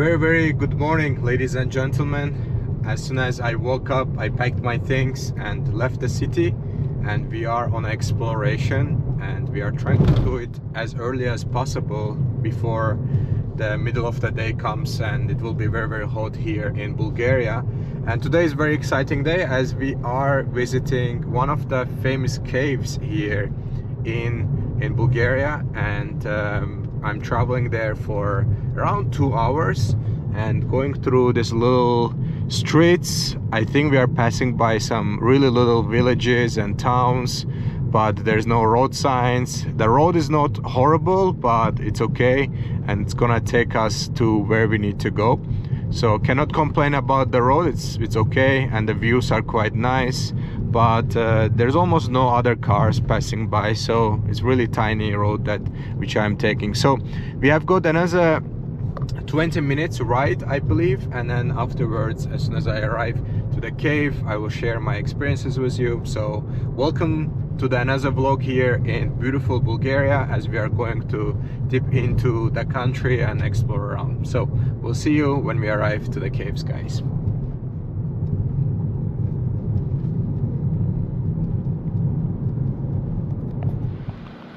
Very good morning, ladies and gentlemen. As soon as I woke up, I packed my things and left the city, and we are on exploration, and we are trying to do it as early as possible before the middle of the day comes, and it will be very hot here in Bulgaria. And today is a very exciting day as we are visiting one of the famous caves here in Bulgaria, and I'm traveling there for around 2 hours and going through these little streets. I think we are passing by some really little villages and towns, but there's no road signs. The road is not horrible, but it's okay, and it's gonna take us to where we need to go. So cannot complain about the road. It's okay, and the views are quite nice, but there's almost no other cars passing by, so it's really tiny road which I'm taking. So we have got another 20 minutes ride, I believe, and then afterwards, as soon as I arrive to the cave, I will share my experiences with you. So welcome to another vlog here in beautiful Bulgaria, as we are going to dip into the country and explore around. So we'll see you when we arrive to the caves, guys.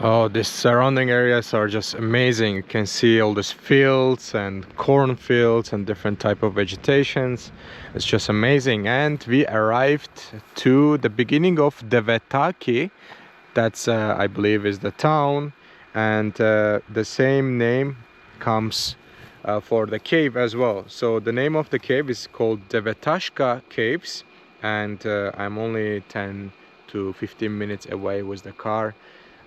Oh, these surrounding areas are just amazing. You can see all these fields and cornfields and different type of vegetations. It's just amazing. And we arrived to the beginning of Devetaki. That's I believe is the town, and the same name comes for the cave as well. So the name of the cave is called Devetashka caves, and I'm only 10 to 15 minutes away with the car.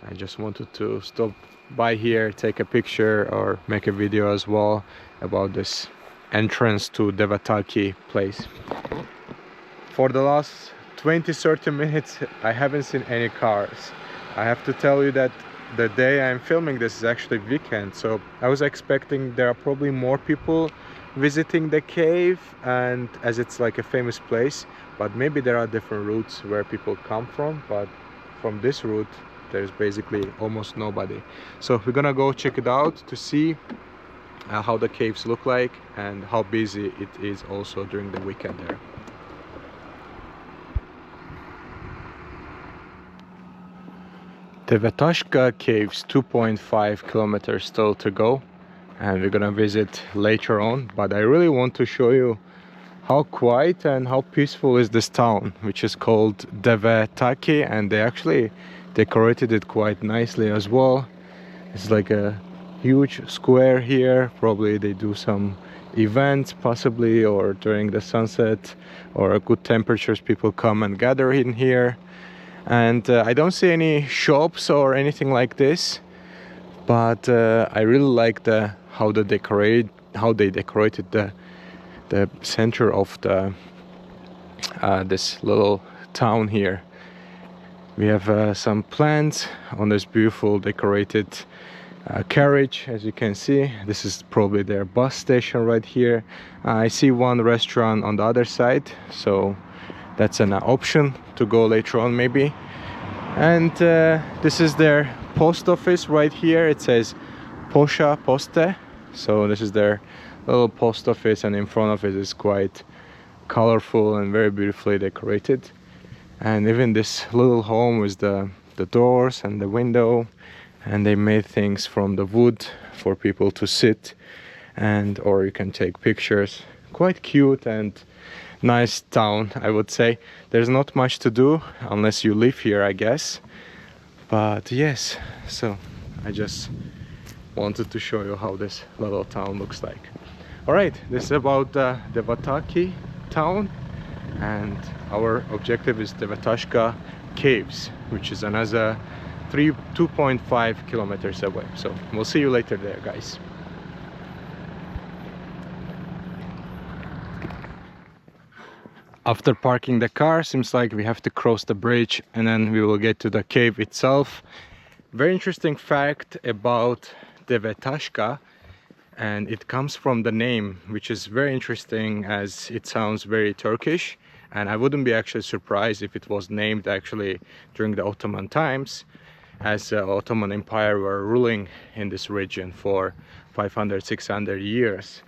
I just wanted to stop by here, take a picture or make a video as well about this entrance to Devetaki place. For the last 20-30 minutes I haven't seen any cars. I have to tell you that the day I'm filming this is actually weekend, so I was expecting there are probably more people visiting the cave, and as it's like a famous place, but maybe there are different routes where people come from, but from this route there's basically almost nobody. So we're gonna go check it out to see how the caves look like and how busy it is also during the weekend there. Devetashka caves, 2.5 kilometers still to go, and we're gonna visit later on, but I really want to show you how quiet and how peaceful is this town, which is called Devetaki, and they actually decorated it quite nicely as well. It's like a huge square here. Probably they do some events possibly, or during the sunset or good temperatures people come and gather in here. And I don't see any shops or anything like this, but I really like how they decorated the center of this little town here. We have some plants on this beautiful decorated carriage. As you can see, this is probably their bus station right here. I see one restaurant on the other side, so that's an option to go later on maybe. And this is their post office right here. It says Posha Poste, so this is their little post office, and in front of it is quite colorful and very beautifully decorated. And even this little home with the doors and the window, and they made things from the wood for people to sit and or you can take pictures. Quite cute and nice town, I would say. There's not much to do unless you live here, I guess, but yes, so I just wanted to show you how this little town looks like. All right, this is about the Devetaki town, and our objective is Devetashka caves, which is another 2.5 kilometers away. So we'll see you later there, guys. After parking the car, seems like we have to cross the bridge and then we will get to the cave itself. Very interesting fact about Devetashka, and it comes from the name, which is very interesting as it sounds very Turkish, and I wouldn't be actually surprised if it was named actually during the Ottoman times, as the Ottoman Empire were ruling in this region for 500-600 years.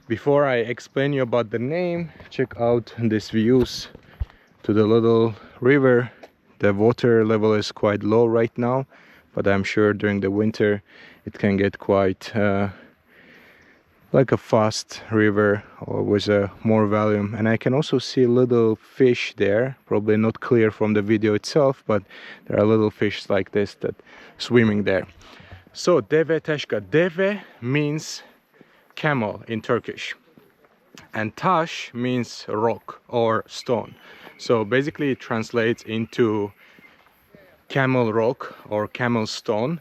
Before I explain you about the name, check out these views to the little river. The water level is quite low right now, but I'm sure during the winter it can get quite like a fast river or with a more volume. And I can also see little fish there, probably not clear from the video itself, but there are little fish like this that swimming there. So Devetashka, Deve means camel in Turkish, and Tash means rock or stone. So basically it translates into camel rock or camel stone.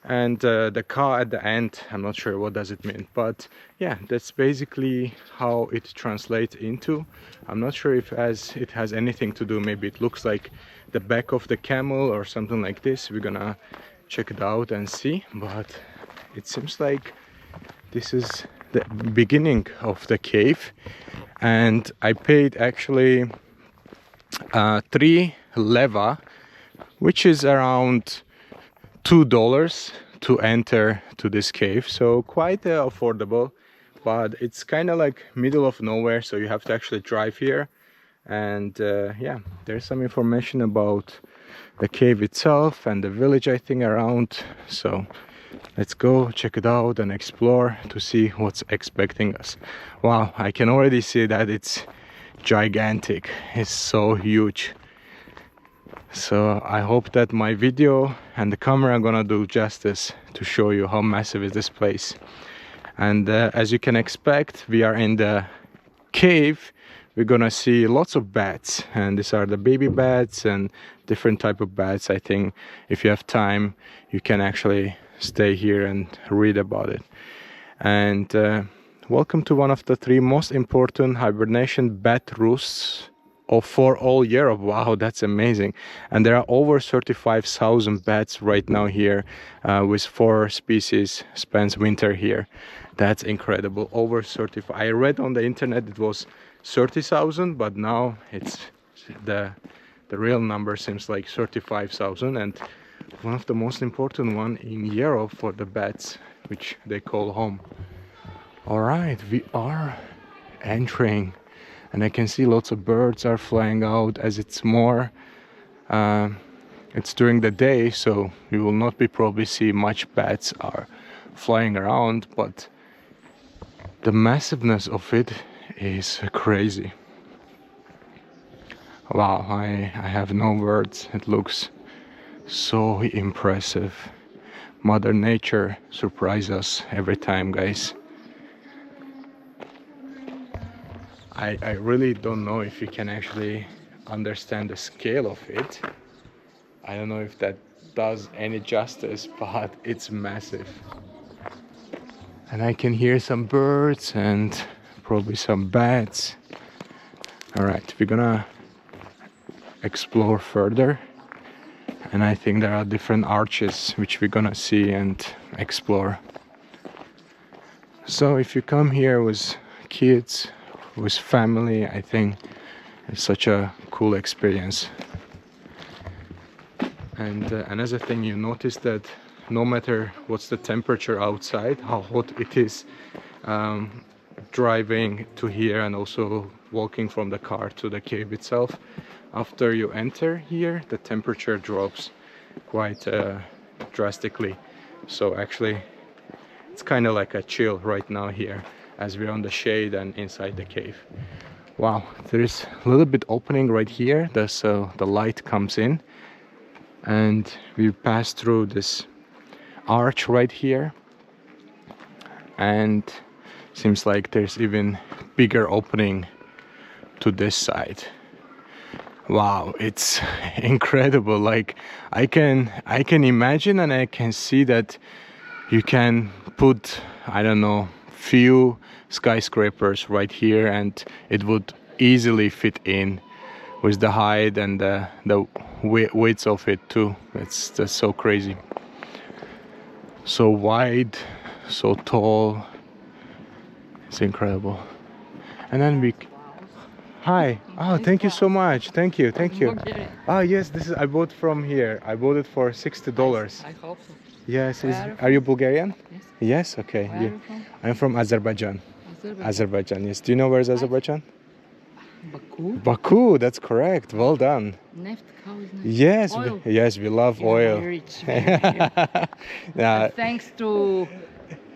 And the ka at the end, I'm not sure what does it mean, but yeah, that's basically how it translates into. I'm not sure if it has anything to do, maybe it looks like the back of the camel or something like this. We're gonna check it out and see, but it seems like this is the beginning of the cave. And I paid actually 3 leva, which is around $2 to enter to this cave, so quite affordable. But it's kind of like middle of nowhere, so you have to actually drive here. And yeah, there's some information about the cave itself and the village, I think, around. So let's go check it out and explore to see what's expecting us. Wow, I can already see that it's gigantic. It's so huge. So I hope that my video and the camera are gonna do justice to show you how massive is this place. And as you can expect, we are in the cave. We're gonna see lots of bats, and these are the baby bats and different type of bats. I think if you have time, you can actually stay here and read about it. And welcome to one of the 3 most important hibernation bat roosts for all Europe. Wow, that's amazing. And there are over 35,000 bats right now here, with 4 species spends winter here. That's incredible. Over 35. I read on the internet it was 30,000, but now it's the real number seems like 35,000, and one of the most important one in Europe for the bats, which they call home. All right, we are entering. And I can see lots of birds are flying out, as it's more it's during the day, so you will not be probably see much bats are flying around, but the massiveness of it is crazy. Wow, I have no words. It looks so impressive. Mother Nature surprises us every time, guys. I really don't know if you can actually understand the scale of it. I don't know if that does any justice, but it's massive. And I can hear some birds and probably some bats. All right, we're gonna explore further. And I think there are different arches which we're gonna see and explore. So if you come here with kids, with family, I think it's such a cool experience. And another thing, you notice that no matter what's the temperature outside, how hot it is, driving to here and also walking from the car to the cave itself, after you enter here the temperature drops quite drastically. So actually it's kind of like a chill right now here, as we're on the shade and inside the cave. Wow, there is a little bit opening right here, so the light comes in, and we pass through this arch right here, and seems like there's even bigger opening to this side. Wow, it's incredible. Like I can imagine and I can see that you can put, I don't know, few skyscrapers right here and it would easily fit in with the height and the width of it too. That's so crazy. So wide, so tall. It's incredible. And then we... Hi. Oh, thank you so much. Thank you. Oh yes, this is, I bought from here. I bought it for $60. I hope so. Yes. Are you Bulgarian? Yes. Yes. Okay. Where are you from? I'm from Azerbaijan. Azerbaijan. Azerbaijan, yes. Do you know where's Azerbaijan? Baku. Baku, that's correct. Well done. Neft, how is neft? Yes, Oil. yes, we love Yeah, oil. very rich, very. Yeah. Thanks to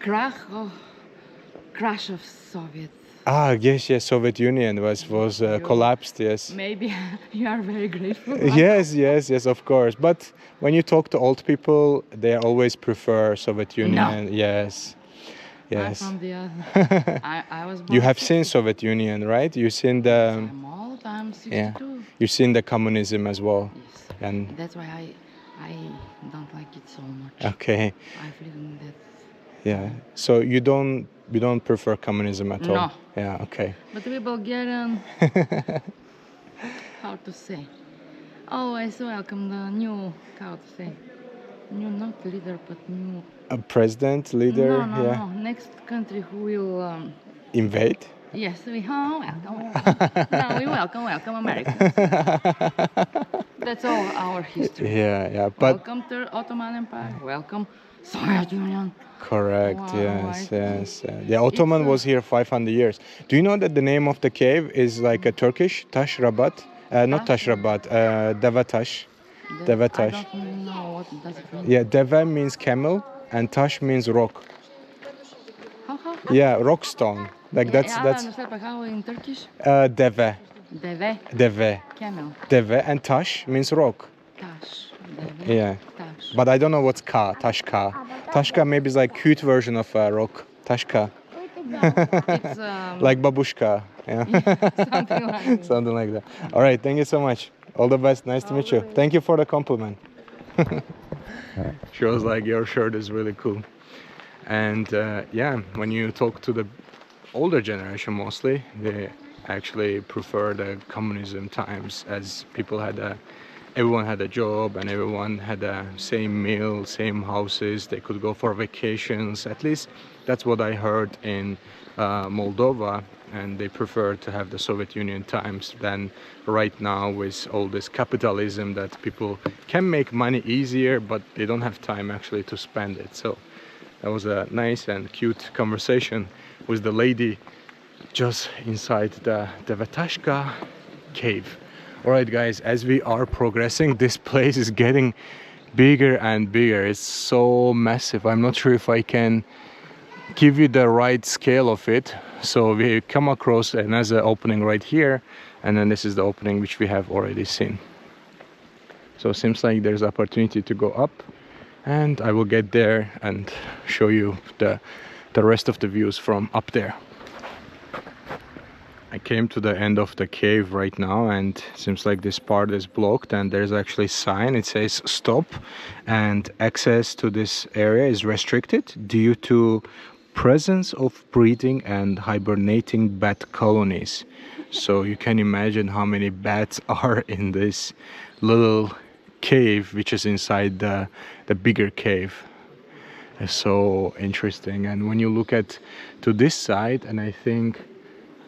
crash of Soviet. Ah, yes, yes. Soviet Union was collapsed. Yes. Maybe you are very grateful. Yes, yes, yes. Of course. But when you talk to old people, they always prefer Soviet Union. No. Yes. Yes. I'm from the other. I was born You have 60. seen Soviet Union, right? You've seen the I'm old. I'm 62. yeah. You've seen the communism as well. Yes. And That's why I don't like it so much. okay. I've lived in that. Yeah. So you don't prefer communism at all? No. Yeah. Okay. But we Bulgarian, how to say? Always welcome the new, how to say? New, not leader, but new. A president, leader. No, yeah. no. Next country who will. Invade. Yes, we welcome. No, we welcome Americans. That's all our history. Yeah, yeah. But Welcome to Ottoman Empire. Welcome Soviet Union. correct. Wow, Yes, I yes. The Ottoman was here 500 years. Do you know that the name of the cave is like a Turkish Tash Rabat? Not Tash Rabat. Devetash. Devetash. I don't know what does it mean. Yeah, Deve means camel and Tash means rock. How? Yeah, rock stone. Like Yeah, that's I understand, but how in Turkish? Deve. Deve, Deve. camel. Deve and Tash means rock. Taş. Deve. Yeah. Taş. But I don't know what's Ka. Tashka. Tashka maybe is like cute version of rock. Tashka. It's Like babushka. Yeah. something like that. Something like that. All right. Thank you so much. All the best. Nice to meet you. Thank you for the compliment. She was like, your shirt is really cool. And yeah, when you talk to the older generation mostly, they actually prefer the communism times, as people everyone had a job and everyone had the same meal, same houses, they could go for vacations. At least that's what I heard in Moldova, and they prefer to have the Soviet Union times than right now with all this capitalism that people can make money easier, but they don't have time actually to spend it. So that was a nice and cute conversation with the lady just inside the Devetashka cave. Alright guys, as we are progressing, this place is getting bigger and bigger. It's so massive. I'm not sure if I can give you the right scale of it. So we come across another opening right here, and then this is the opening which we have already seen. So it seems like there's opportunity to go up, and I will get there and show you the rest of the views from up there. I came to the end of the cave right now, and it seems like this part is blocked, and there's actually a sign. It says stop, and access to this area is restricted due to presence of breeding and hibernating bat colonies. So you can imagine how many bats are in this little cave which is inside the bigger cave. It's so interesting. And when you look to this side, and I think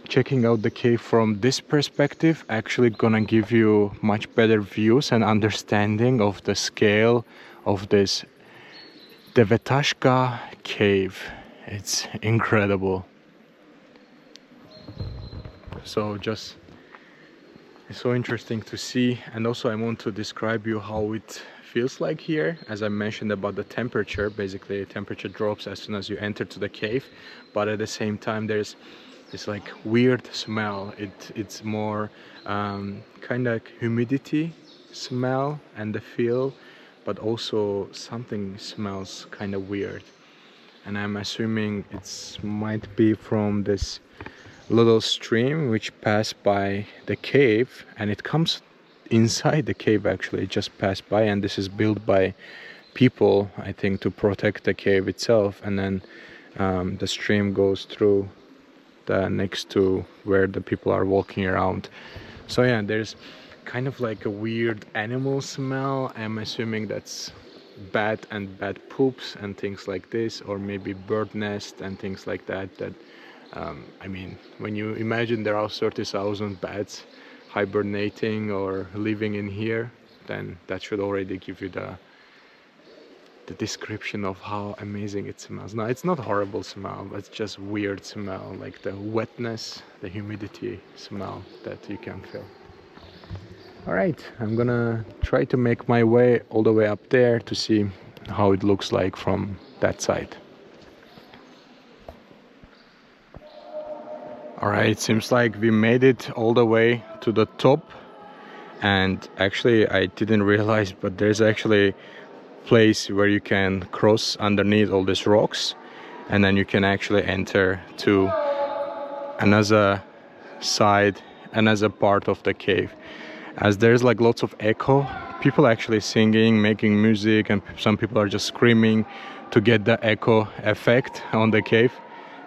checking out the cave from this perspective actually gonna give you much better views and understanding of the scale of this Devetashka cave. It's incredible. So just it's so interesting to see, and also I want to describe you how it feels like here. As I mentioned about the temperature, basically the temperature drops as soon as you enter to the cave, but at the same time there's this like weird smell. It's more kind of humidity smell and the feel, but also something smells kind of weird, and I'm assuming it might be from this little stream which passed by the cave, and it comes inside the cave. Actually it just passed by, and this is built by people, I think, to protect the cave itself, and then the stream goes through next to where the people are walking around. So yeah, there's kind of like a weird animal smell. I'm assuming that's bat and bat poops and things like this, or maybe bird nest and things like that. I mean, when you imagine there are 30,000 bats hibernating or living in here, then that should already give you the idea of the scale of this cave. So yeah, there's kind of like a weird animal smell. I'm assuming that's bat and bat poops and things like that. I mean, when you imagine there are 30,000 bats hibernating or living in here, then that should already give you the idea of the scale of this cave. So yeah, there's kind of like a weird animal smell. I'm assuming that's bat and bat poops and things like that. I mean, when you imagine there are 30,000 bats hibernating or living in here, then that should already give you the the description of how amazing it smells. No, it's not horrible smell, but it's just weird smell, like the wetness, the humidity smell that you can feel. All right, I'm gonna try to make my way all the way up there to see how it looks like from that side. All right, seems like we made it all the way to the top, and actually I didn't realize, but there's actually place where you can cross underneath all these rocks, and then you can actually enter to another side, another part of the cave. As there's like lots of echo, people actually singing, making music, and some people are just screaming to get the echo effect on the cave,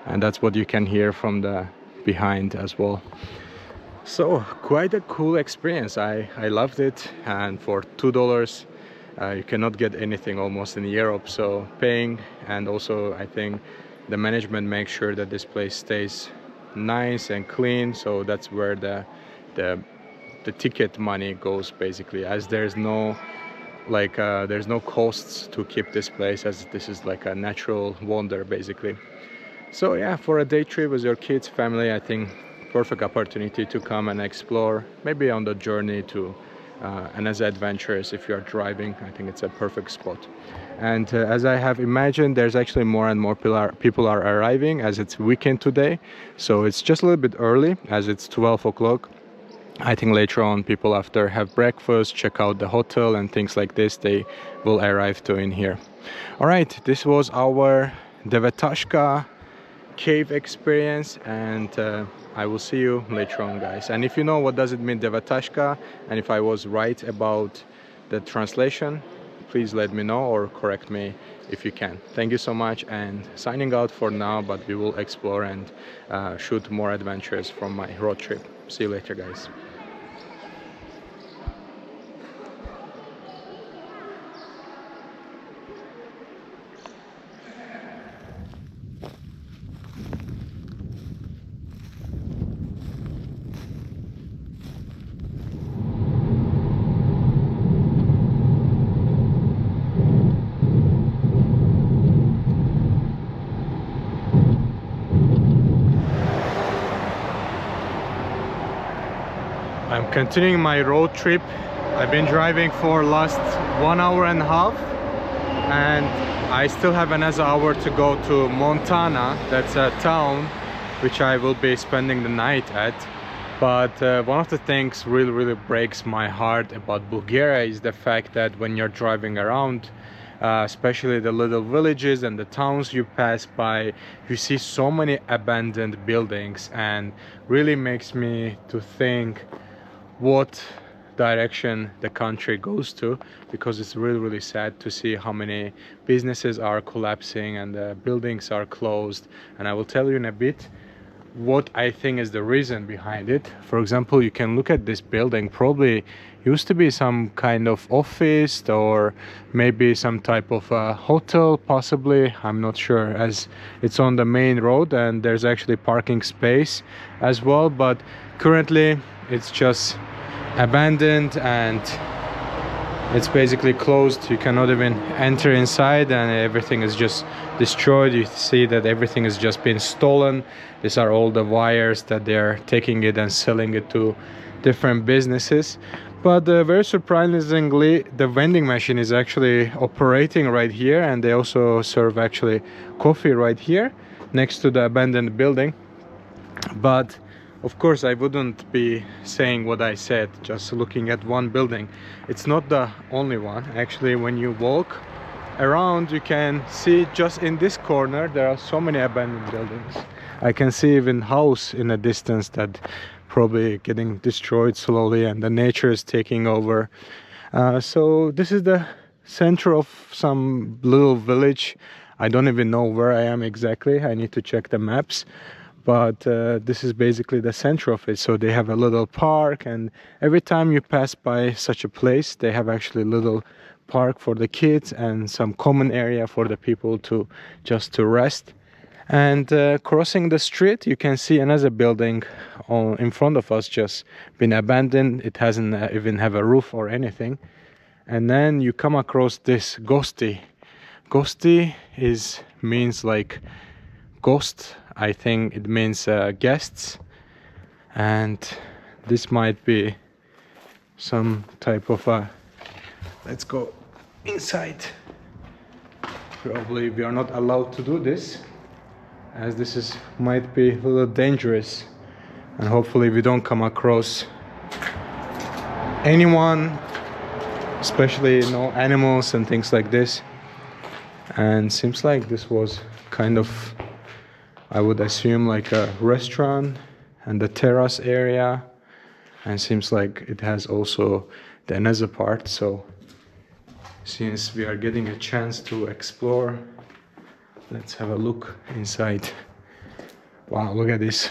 and that's what you can hear from the behind as well. So quite a cool experience. I loved it, and for $2 you cannot get anything almost in Europe, so paying. And also I think the management makes sure that this place stays nice and clean, so that's where the ticket money goes basically, as there's no there's no costs to keep this place, as this is like a natural wonder basically. So yeah, for a day trip with your kids, family, I think perfect opportunity to come and explore, maybe on the journey to another adventures. If you are driving, I think it's a perfect spot. And as I have imagined, there's actually more and more people are arriving, as it's weekend today, so it's just a little bit early, as it's 12 o'clock. I think later on people, after have breakfast, check out the hotel and things like this, they will arrive too in here. All right, this was our Devetashka cave experience, and I will see you later on, guys. And if you know what does it mean Devetashka, and if I was right about the translation, please let me know or correct me if you can. Thank you so much, and signing out for now, but we will explore and shoot more adventures from my road trip. See you later, guys. I'm continuing my road trip. I've been driving for last 1.5 hours, and I still have another hour to go to Montana. That's a town which I will be spending the night at. But one of the things really breaks my heart about Bulgaria is the fact that when you're driving around, especially the little villages and the towns you pass by, you see so many abandoned buildings, and really makes me to think what direction the country goes to, because it's really sad to see how many businesses are collapsing and the buildings are closed. And I will tell you in a bit what I think is the reason behind it. For example, you can look at this building, probably used to be some kind of office or maybe some type of hotel, possibly, I'm not sure, as it's on the main road and there's actually parking space as well, but currently it's just abandoned and it's basically closed. You cannot even enter inside, and everything is just destroyed. You see that everything has just been stolen. These are all the wires that they're taking it and selling it to different businesses. But very surprisingly, the vending machine is actually operating right here, and they also serve actually coffee right here next to the abandoned building. But of course I wouldn't be saying what I said just looking at one building. It's not the only one. Actually, when you walk around, you can see just in this corner there are so many abandoned buildings. I can see even house in a distance that probably getting destroyed slowly, and the nature is taking over. So this is the center of some little village. I don't even know where I am exactly. I need to check the maps. But this is basically the center of it. So they have a little park, and every time you pass by such a place, they have actually a little park for the kids and some common area for the people to just to rest. And crossing the street, you can see another building in front of us just been abandoned. It hasn't even have a roof or anything. And then you come across this ghosty Gosti means like ghost. I think it means guests, and this might be some type of a. Let's go inside. Probably we are not allowed to do this, as this might be a little dangerous, and hopefully we don't come across anyone, especially no animals and things like this. And seems like this was kind of, I would assume, like a restaurant and the terrace area, and seems like it has also the another part. So since we are getting a chance to explore, let's have a look inside. Wow, look at this.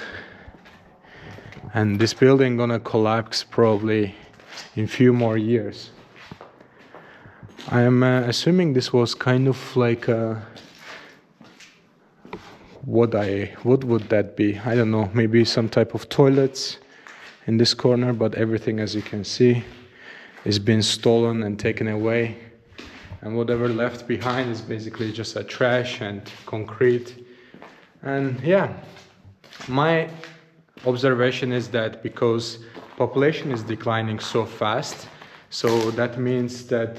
And this building gonna collapse probably in few more years. I am assuming this was kind of like a, what would that be? I don't know, maybe some type of toilets in this corner, but everything, as you can see, is been stolen and taken away, and whatever left behind is basically just a trash and concrete. And yeah, my observation is that because population is declining so fast, so that means that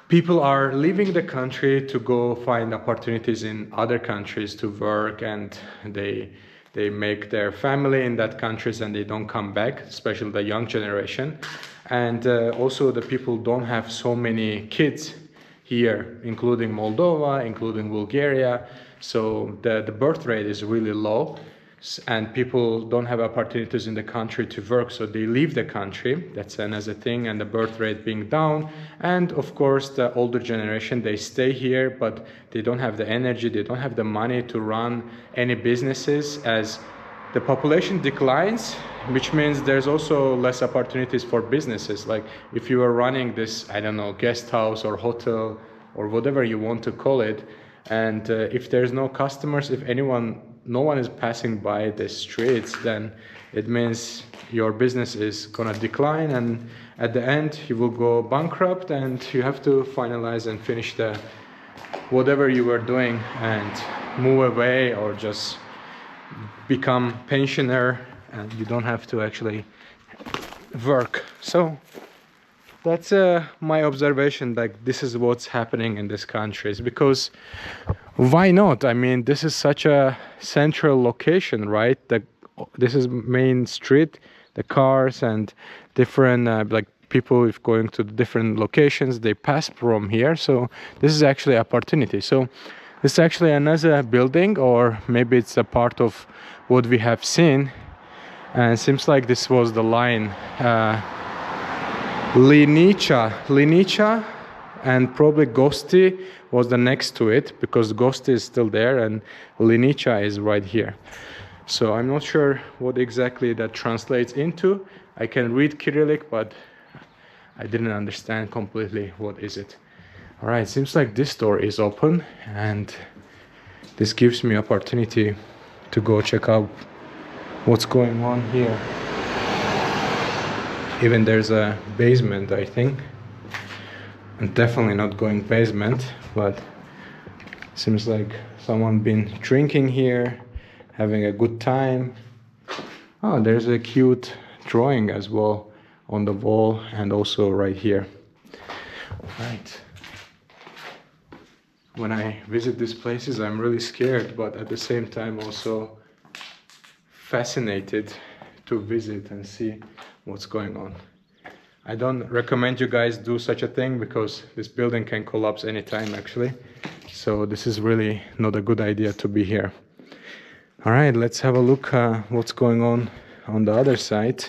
people are leaving the country to go find opportunities in other countries to work, and they make their family in that countries and they don't come back, especially the young generation. And also the people don't have so many kids here, including Moldova, including Bulgaria. So the birth rate is really low, and people don't have opportunities in the country to work, so they leave the country. That's another thing, and the birth rate being down. And of course the older generation, they stay here, but they don't have the energy, they don't have the money to run any businesses, as the population declines, which means there's also less opportunities for businesses. Like if you are running this, I don't know, guest house or hotel or whatever you want to call it, and if there's no customers, if no one is passing by the streets, then it means your business is gonna decline, and at the end you will go bankrupt, and you have to finalize and finish the whatever you were doing and move away, or just become pensioner, and you don't have to actually work. So that's my observation, like this is what's happening in these countries. Because why not? I mean, this is such a central location, right? This is main street, the cars and different like people, if going to different locations, they pass from here. So this is actually opportunity. So this is actually another building, or maybe it's a part of what we have seen. And it seems like this was the line Linica, and probably Gosti was the next to it, because Gosti is still there and Linica is right here. So I'm not sure what exactly that translates into. I can read Cyrillic, but I didn't understand completely what is it. All right, seems like this door is open, and this gives me opportunity to go check out what's going on here. Even there's a basement, I think. And definitely not going basement, but seems like someone been drinking here, having a good time. Oh, there's a cute drawing as well on the wall, and also right here. Right. When I visit these places, I'm really scared, but at the same time also fascinated to visit and see what's going on. I don't recommend you guys do such a thing, because this building can collapse anytime actually. So this is really not a good idea to be here. All right, let's have a look what's going on the other side.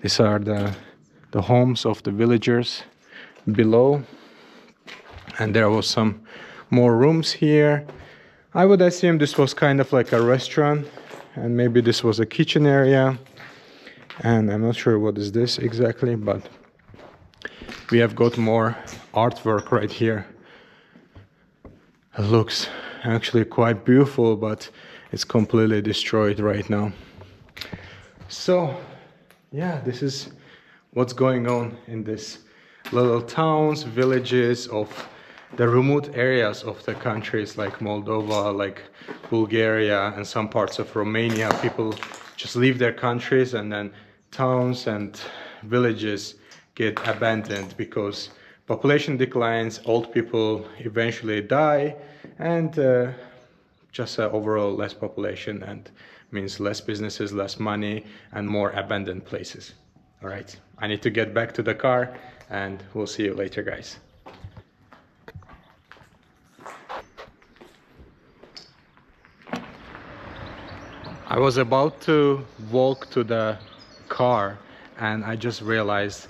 These are the homes of the villagers below, and there was some more rooms here. I would assume this was kind of like a restaurant, and maybe this was a kitchen area, and I'm not sure what is this exactly, but we have got more artwork right here. It looks actually quite beautiful, but it's completely destroyed right now. So yeah, this is what's going on in this little towns, villages of the remote areas of the countries like Moldova, like Bulgaria, and some parts of Romania, people just leave their countries, and then towns and villages get abandoned because population declines, old people eventually die, and just overall less population, and means less businesses, less money, and more abandoned places. All right, I need to get back to the car, and we'll see you later, guys. I was about to walk to the car, and I just realized,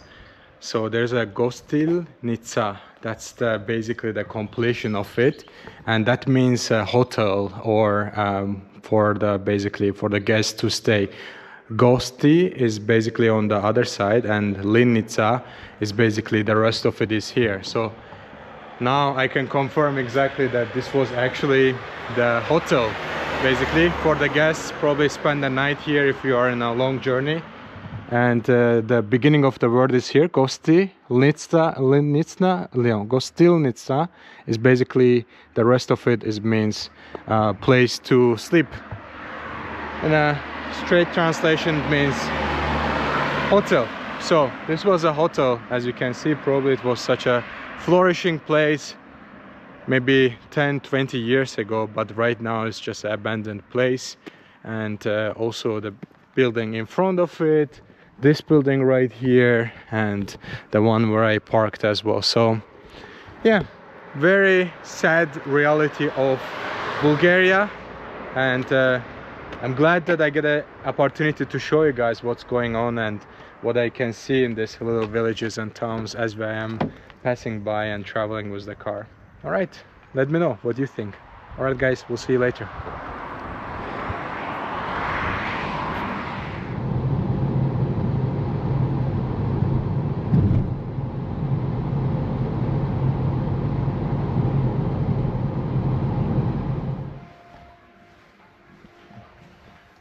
so there's a Gostilnica, that's basically the completion of it, and that means a hotel, or for the guests to stay. Gosti is basically on the other side, and Linnica is basically the rest of it is here. So now I can confirm exactly that this was actually the hotel, basically for the guests. Probably spend the night here if you are in a long journey. And the beginning of the word is here, Gostilnica, Gostilnica is basically, the rest of it is means place to sleep. In a straight translation, it means hotel. So this was a hotel, as you can see. Probably it was such a flourishing place maybe 10-20 years ago, but right now it's just an abandoned place. And also the building in front of it, this building right here, and the one where I parked as well. So yeah, very sad reality of Bulgaria, and I'm glad that I get an opportunity to show you guys what's going on and what I can see in these little villages and towns as I am passing by and traveling with the car. All right, let me know what you think. All right, guys, we'll see you later.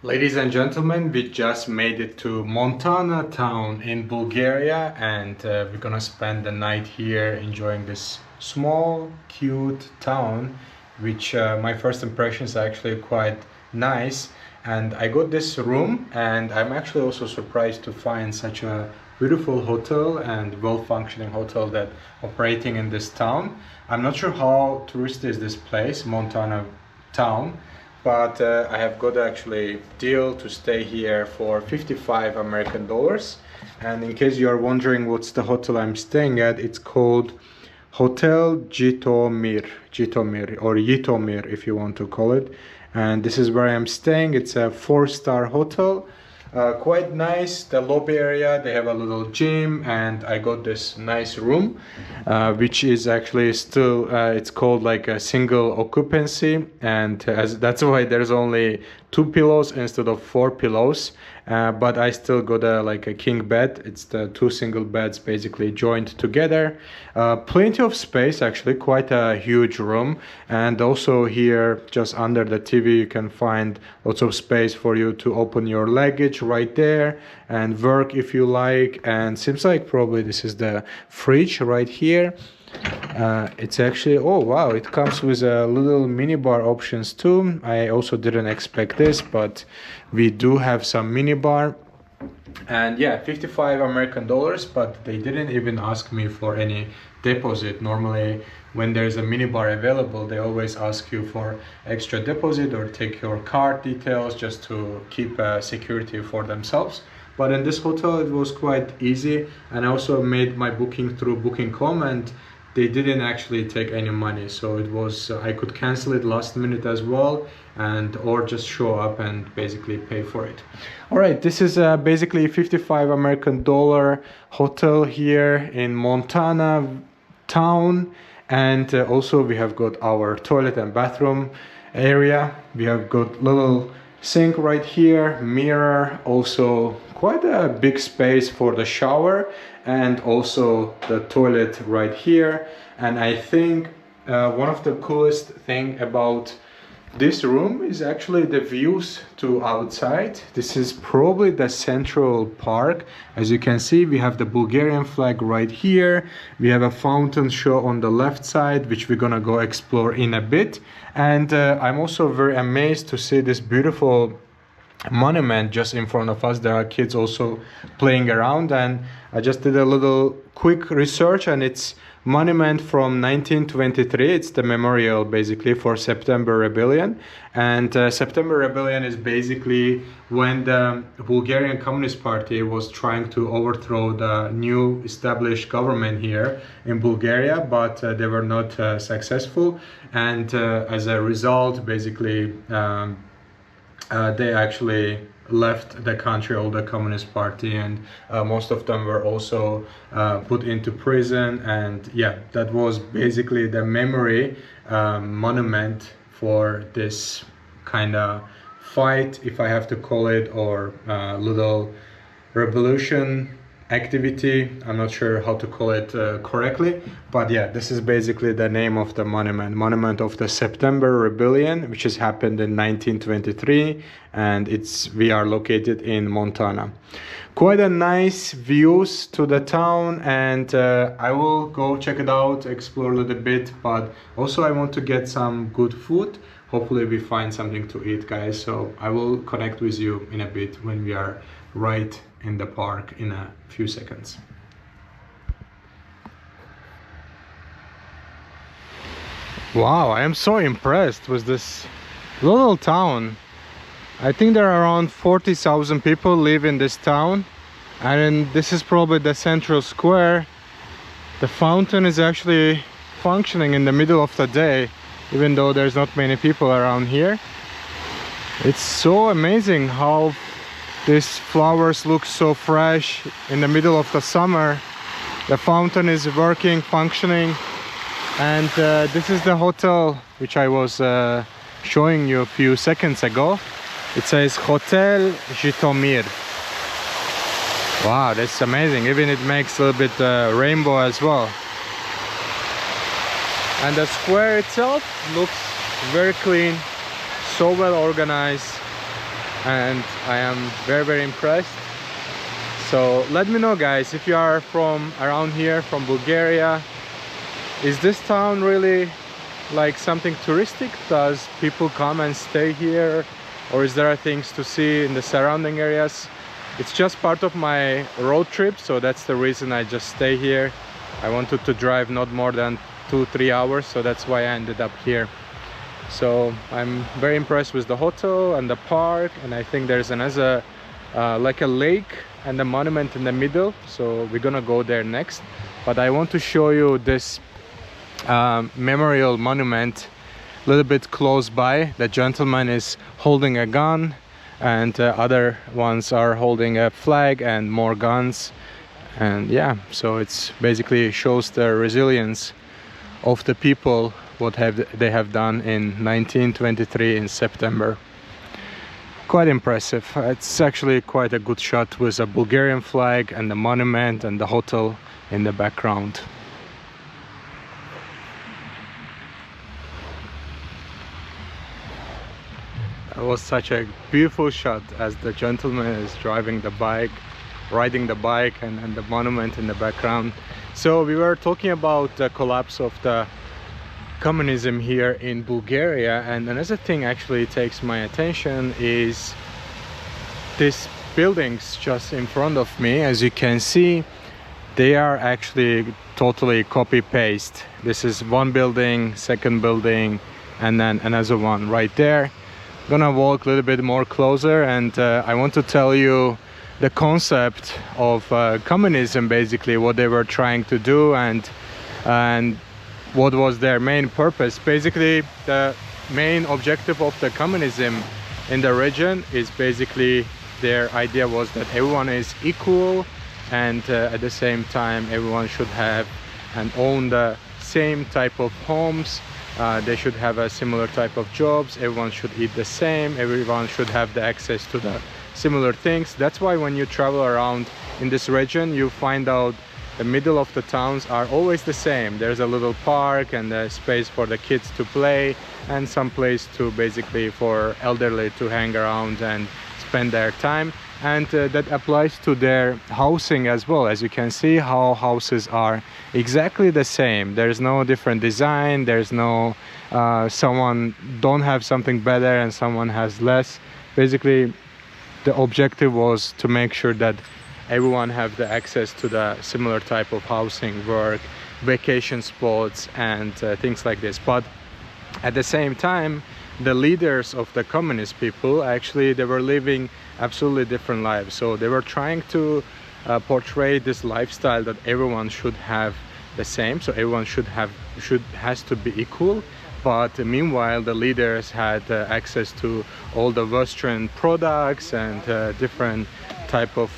Ladies and gentlemen, we just made it to Montana town in Bulgaria, and we're gonna spend the night here enjoying this small, cute town, which my first impressions are actually quite nice. And I got this room, and I'm actually also surprised to find such a beautiful hotel and well-functioning hotel that operating in this town. I'm not sure how touristy is this place, Montana town, but I have got actually deal to stay here for 55 American dollars. And in case you are wondering what's the hotel I'm staying at, it's called Hotel Jitomir or Yitomir if you want to call it. And this is where I'm staying. It's a 4-star hotel. Quite nice, the lobby area, they have a little gym, and I got this nice room, which is actually still, it's called like a single occupancy, and that's why there's only 2 pillows instead of 4 pillows, but I still got like a king bed. It's the 2 single beds basically joined together. Plenty of space, actually quite a huge room, and also here just under the TV you can find lots of space for you to open your luggage right there and work if you like. And seems like probably this is the fridge right here. It's actually, oh wow, it comes with a little minibar options too. I also didn't expect this, but we do have some minibar. And yeah, 55 American dollars, but they didn't even ask me for any deposit. Normally when there's a minibar available, they always ask you for extra deposit or take your card details just to keep security for themselves. But in this hotel it was quite easy, and I also made my booking through booking.com, and they didn't actually take any money, so it was I could cancel it last minute as well, and or just show up and basically pay for it. All right, this is basically 55 American dollar hotel here in Montana town, and also we have got our toilet and bathroom area. We have got little sink right here, mirror, also quite a big space for the shower, and also the toilet right here. And I think one of the coolest thing about This room is actually the views to outside. This is probably the central park. As you can see, we have the Bulgarian flag right here. We have a fountain show on the left side, which we're gonna go explore in a bit. And I'm also very amazed to see this beautiful monument just in front of us. There are kids also playing around, and I just did a little quick research, and it's monument from 1923. It's the memorial basically for September Rebellion, and September Rebellion is basically when the Bulgarian Communist Party was trying to overthrow the new established government here in Bulgaria, but they were not successful, and as a result basically they actually left the country, all the Communist Party, and most of them were also put into prison. And yeah, that was basically the memory monument for this kind of fight, if I have to call it, or little revolution activity. I'm not sure how to call it correctly, but yeah, this is basically the name of the monument of the September Rebellion, which has happened in 1923, and we are located in Montana. Quite a nice views to the town, and I will go check it out, explore a little bit, but also I want to get some good food. Hopefully we find something to eat, guys, so I will connect with you in a bit when we are right in the park in a few seconds. Wow, I am so impressed with this little town. I think there are around 40,000 people live in this town, and this is probably the central square. The fountain is actually functioning in the middle of the day, even though there's not many people around here. It's so amazing how these flowers look so fresh in the middle of the summer. The fountain is working, functioning, and this is the hotel which I was showing you a few seconds ago. It says Hotel Zhytomyr. Wow, that's amazing. Even it makes a little bit rainbow as well. And the square itself looks very clean, so well organized, and I am very impressed. So let me know, guys, if you are from around here, from Bulgaria. Is this town really like something touristic? Does people come and stay here, or is there things to see in the surrounding areas? It's just part of my road trip, so that's the reason I just stay here. I wanted to drive not more than 2-3 hours, so that's why I ended up here. So I'm very impressed with the hotel and the park, and I think there's another like a lake and a monument in the middle, so we're gonna go there next. But I want to show you this memorial monument a little bit close by. The gentleman is holding a gun, and other ones are holding a flag and more guns. And yeah, so it's basically shows the resilience of the people, what they have done in 1923 in September. Quite impressive. It's actually quite a good shot with a Bulgarian flag and the monument and the hotel in the background. That was such a beautiful shot as the gentleman is driving the bike, riding the bike, and the monument in the background. So we were talking about the collapse of the communism here in Bulgaria, and another thing actually takes my attention is these buildings just in front of me. As you can see, they are actually totally copy-paste. This is one building, second building, and then another one right there. I'm gonna walk a little bit more closer, and I want to tell you the concept of communism, basically what they were trying to do, and what was their main purpose. Basically, the main objective of the communism in the region is basically their idea was that everyone is equal, and at the same time everyone should have and own the same type of homes. They should have a similar type of jobs, everyone should eat the same, everyone should have the access to the similar things. That's why when you travel around in this region, you find out the middle of the towns are always the same. There's a little park and a space for the kids to play, and some place to basically for elderly to hang around and spend their time. And that applies to their housing as well. As you can see, how houses are exactly the same. There's no different design. There's no someone don't have something better and someone has less. Basically, the objective was to make sure that everyone have the access to the similar type of housing, work, vacation spots, and things like this. But at the same time, the leaders of the communist people, actually, they were living absolutely different lives. So they were trying to portray this lifestyle that everyone should have the same, so everyone has to be equal. But meanwhile, the leaders had access to all the Western products and different type of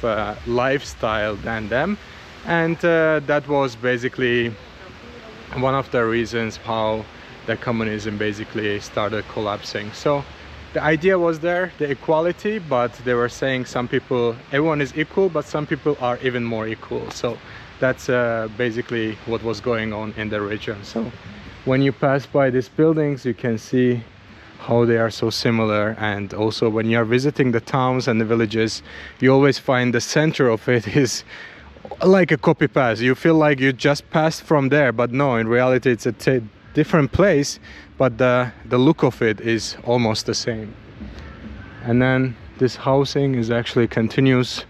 lifestyle than them, and that was basically one of the reasons how the communism basically started collapsing. So the idea was there, the equality, but they were saying some people, everyone is equal, but some people are even more equal. So that's basically what was going on in the region. So when you pass by these buildings, you can see how they are so similar. And also when you are visiting the towns and the villages, you always find the center of it is like a copy paste. You feel like you just passed from there, but no, in reality it's a different place, but the look of it is almost the same. And then this housing is actually continues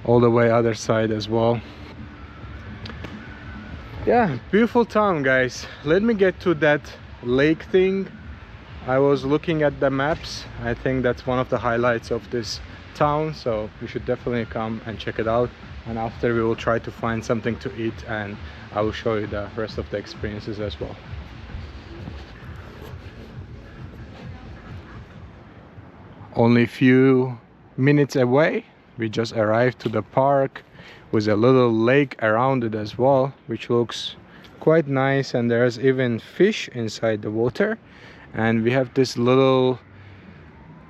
all the way other side as well. Yeah, beautiful town, guys. Let me get to that lake thing. I was looking at the maps. I think that's one of the highlights of this town, so you should definitely come and check it out. And after, we will try to find something to eat, and I will show you the rest of the experiences as well. Only a few minutes away, we just arrived to the park with a little lake around it as well, which looks quite nice, and there's even fish inside the water. And we have this little,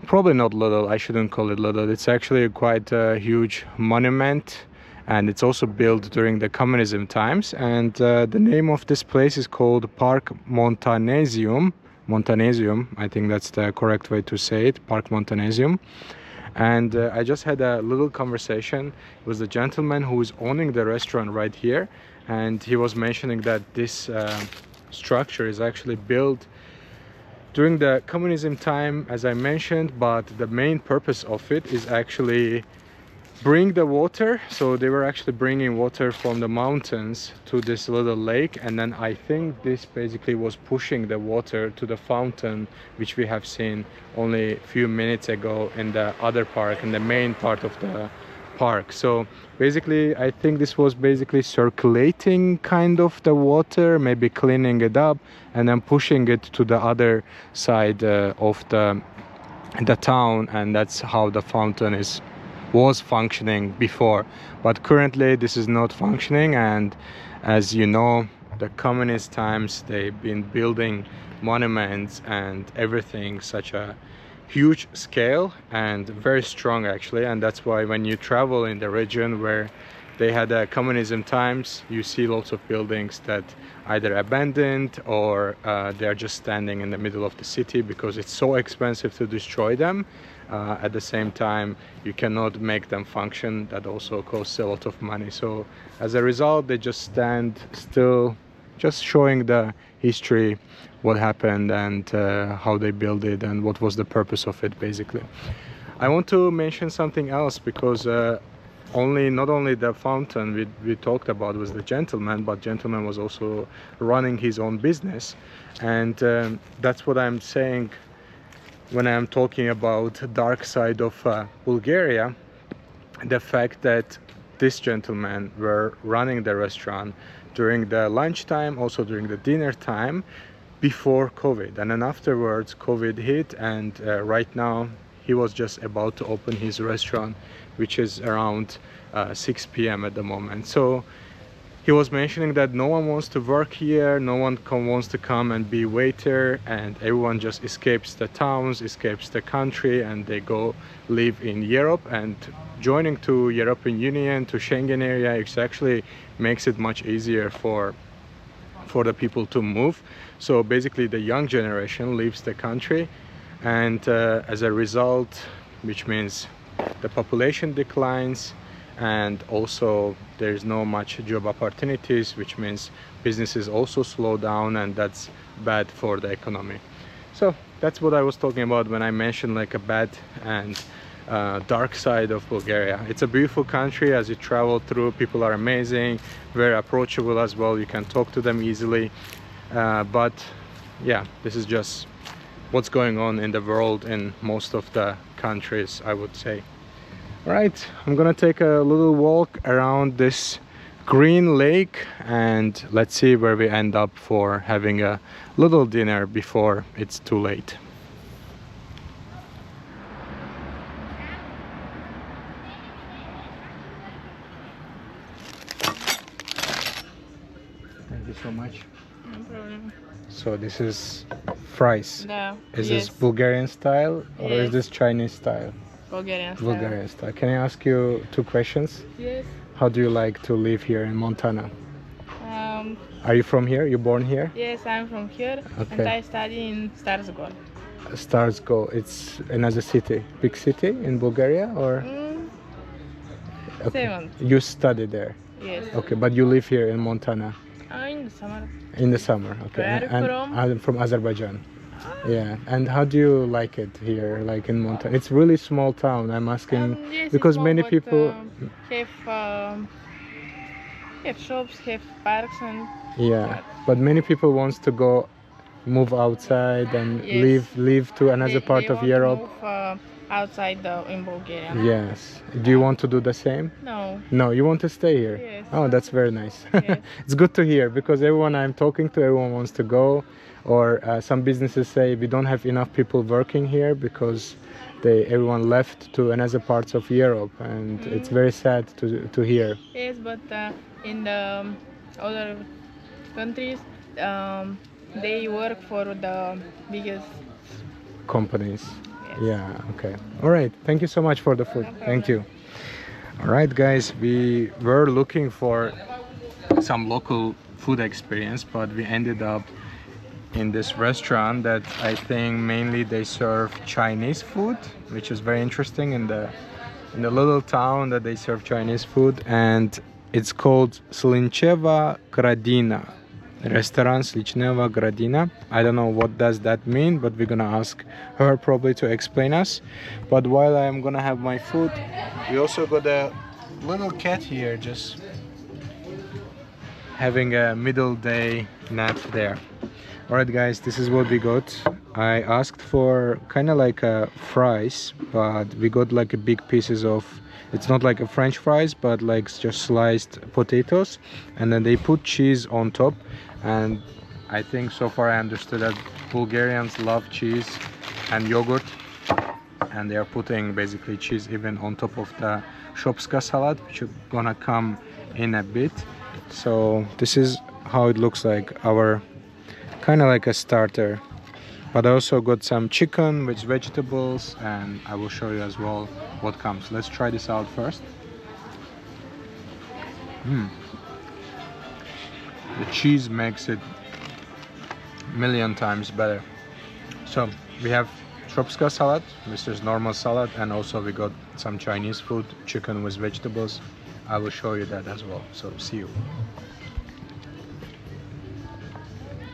probably not little, I shouldn't call it little, it's actually quite a huge monument, and it's also built during the communism times. And the name of this place is called Park Monteneasium. Monteneasium, I think that's the correct way to say it, Park Monteneasium. And I just had a little conversation with the gentleman who is owning the restaurant right here, and he was mentioning that this structure is actually built during the communism time, as I mentioned, but the main purpose of it is actually bring the water. So they were actually bringing water from the mountains to this little lake, and then I think this basically was pushing the water to the fountain, which we have seen only a few minutes ago in the other park, in the main part of the park. So basically I think this was basically circulating kind of the water, maybe cleaning it up and then pushing it to the other side of the town, and that's how the fountain was functioning before. But currently this is not functioning, and as you know, the communist times, they've been building monuments and everything such a huge scale and very strong actually. And that's why when you travel in the region where they had communism times, you see lots of buildings that either abandoned or they're just standing in the middle of the city because it's so expensive to destroy them. At the same time, you cannot make them function. That also costs a lot of money. So as a result, they just stand still, just showing the history, what happened and how they built it and what was the purpose of it basically. I want to mention something else, because not only the fountain we talked about was the gentleman, but gentleman was also running his own business. And that's what I'm saying when I'm talking about dark side of Bulgaria. The fact that this gentleman were running the restaurant during the lunchtime, also during the dinner time, before COVID, and then afterwards COVID hit, and right now he was just about to open his restaurant, which is around 6 p.m. at the moment. So he was mentioning that no one wants to work here, no one wants to come and be waiter, and everyone just escapes the towns, escapes the country, and they go live in Europe. And joining to European Union, to Schengen area, it actually makes it much easier for the people to move. So basically the young generation leaves the country, and as a result, which means the population declines, and also there's no much job opportunities, which means businesses also slow down, and that's bad for the economy. So that's what I was talking about when I mentioned like a bad and dark side of Bulgaria. It's a beautiful country. As you travel through, people are amazing, very approachable as well. You can talk to them easily, but yeah, this is just what's going on in the world in most of the countries, I would say. All right, I'm gonna take a little walk around this green lake, and let's see where we end up for having a little dinner before it's too late. Thank you so much. No problem. So this is fries. No. Is this Bulgarian style or is Yes. this Chinese style? Bulgarian style? Bulgarian style. Can I ask you two questions? Yes. How do you like to live here in Montana? Um, Are you from here? You born here? yes, I'm from here, and Okay. I study in Starsgol. Stars Go. It's another city, big city in Bulgaria, or Seventh. you study there? Yes. Okay, but you live here in Montana In the summer. in the summer. Okay, Where are you and from? I'm from Azerbaijan. Yeah, and how do you like it here, like in Montana? It's really small town. I'm asking Yes, because it's many small, people. but, have shops, have parks, and Yeah, but many people wants to go, move outside and Yes. live to another part they of want Europe. To move, outside in Bulgaria. Yes. Do you want to do the same? No. No, you want to stay here? Yes. Oh, that's very nice. Yes. It's good to hear, because everyone I'm talking to, everyone wants to go, or some businesses say we don't have enough people working here because everyone left to another parts of Europe, and it's very sad to hear. Yes, but in the other countries, they work for the biggest. Companies. Yes. Yeah, okay. All right, thank you so much for the food. No Thank you. All right, guys, we were looking for some local food experience, but we ended up in this restaurant that I think mainly they serve Chinese food, which is very interesting, in the little town that they serve Chinese food, and it's called Slincheva Gradina. Restaurant Slichneva Gradina. I don't know what does that mean, but we're gonna ask her probably to explain us. But while I'm gonna have my food, we also got a little cat here just having a middle day nap there. Alright guys, this is what we got. I asked for kind of like a fries, but we got like a big pieces of, it's not like a French fries, but like just sliced potatoes, and then they put cheese on top. And I think so far I understood that Bulgarians love cheese and yogurt, and they are putting basically cheese even on top of the shopska salad, which is gonna come in a bit. So this is how it looks like, our kind of like a starter. But I also got some chicken with vegetables, and I will show you as well what comes. Let's try this out first. The cheese makes it a million times better. So we have shopska salad, which is normal salad, and also we got some Chinese food, chicken with vegetables. I will show you that as well. So see you.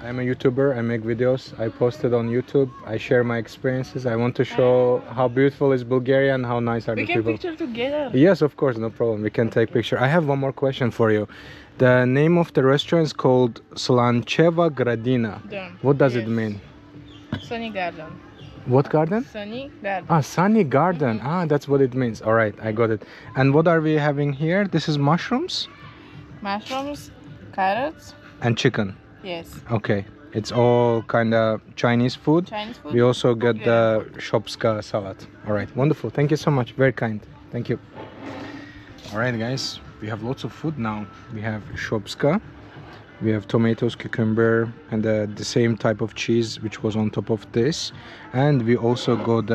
I'm a YouTuber, I make videos, I post it on YouTube, I share my experiences, I want to show how beautiful is Bulgaria and how nice are We the can people. picture together. Yes, of course, no problem, we can take picture. I have one more question for you. The name of the restaurant is called Slancheva Gradina. Done. What does Yes. it mean? Sunny garden. What garden? Sunny garden. Ah, sunny garden. Ah, that's what it means. All right, I got it. And what are we having here? This is mushrooms Mushrooms, carrots. and chicken. Yes. Okay, it's all kind of Chinese food. Chinese food. We also get the Bulgarian shopska salad. All right, wonderful. Thank you so much. Very kind. Thank you. All right, guys, we have lots of food now. We have shopska, we have tomatoes, cucumber, and the same type of cheese which was on top of this. And we also got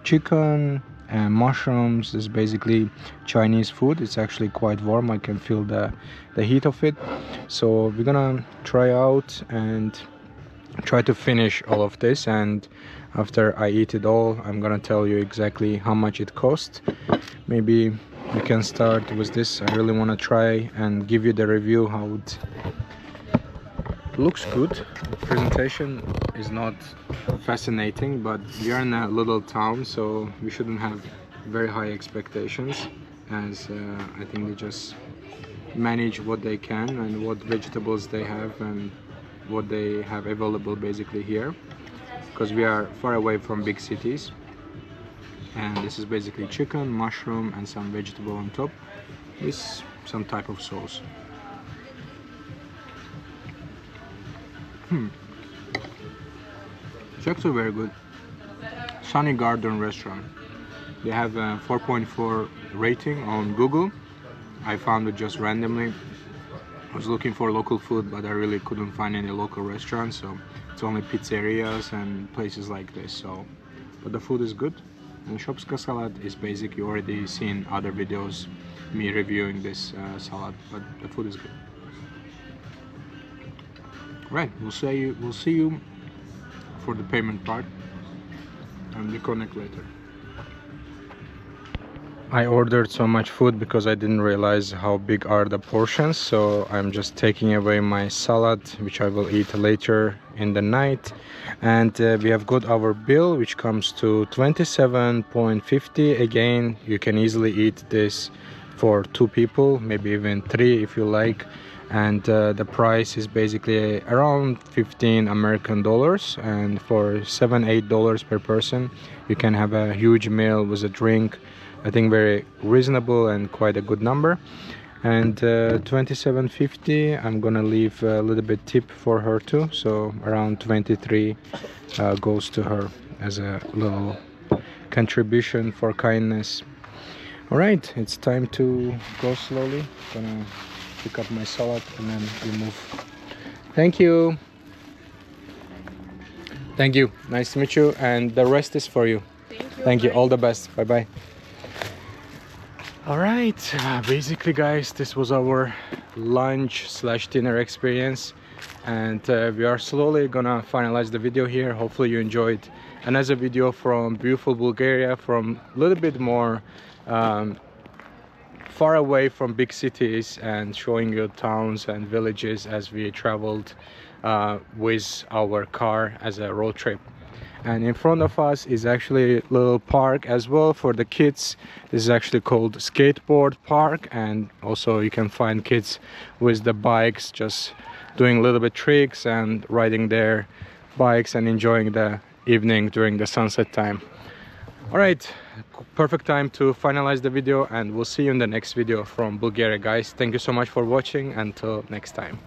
chicken, and mushrooms. This is basically Chinese food. It's actually quite warm. I can feel the heat of it. So we're gonna try out and try to finish all of this, and after I eat it all, I'm gonna tell you exactly how much it cost. Maybe we can start with this. I really want to try and give you the review how it looks. Good. The presentation is not fascinating, but we are in a little town, so we shouldn't have very high expectations, as I think they just manage what they can and what vegetables they have and what they have available basically here, because we are far away from big cities. And this is basically chicken, mushroom and some vegetable on top with some type of sauce. It's actually very good. Sunny Garden restaurant. They have a 4.4 rating on Google. I found it just randomly. I was looking for local food, but I really couldn't find any local restaurants, so it's only pizzerias and places like this. So, but the food is good. And shopska salad is basic. You already seen other videos me reviewing this salad, but the food is good. Right, we'll see you for the payment part, and we connect later. I ordered so much food because I didn't realize how big are the portions, so I'm just taking away my salad, which I will eat later in the night. And we have got our bill, which comes to 27.50. Again, you can easily eat this for 2 people, maybe even 3 if you like. And the price is basically around 15 American dollars, and for $7-8 per person you can have a huge meal with a drink. I think very reasonable and quite a good number. And 27.50, I'm gonna leave a little bit tip for her too, so around 23 goes to her as a little contribution for kindness. All right, it's time to go slowly. Gonna pick up my salad and then we move. Thank you. Thank you. Nice to meet you, and the rest is for you. Thank you. All the best. Bye bye. All right, basically guys, this was our lunch slash dinner experience, and we are slowly gonna finalize the video here. Hopefully you enjoyed another video from beautiful Bulgaria, from a little bit more far away from big cities, and showing you towns and villages as we traveled with our car as a road trip. And in front of us is actually a little park as well for the kids. This is actually called skateboard park, and also you can find kids with the bikes just doing a little bit tricks and riding their bikes and enjoying the evening during the sunset time. All right, perfect time to finalize the video, and we'll see you in the next video from Bulgaria, guys. Thank you so much for watching. Until next time.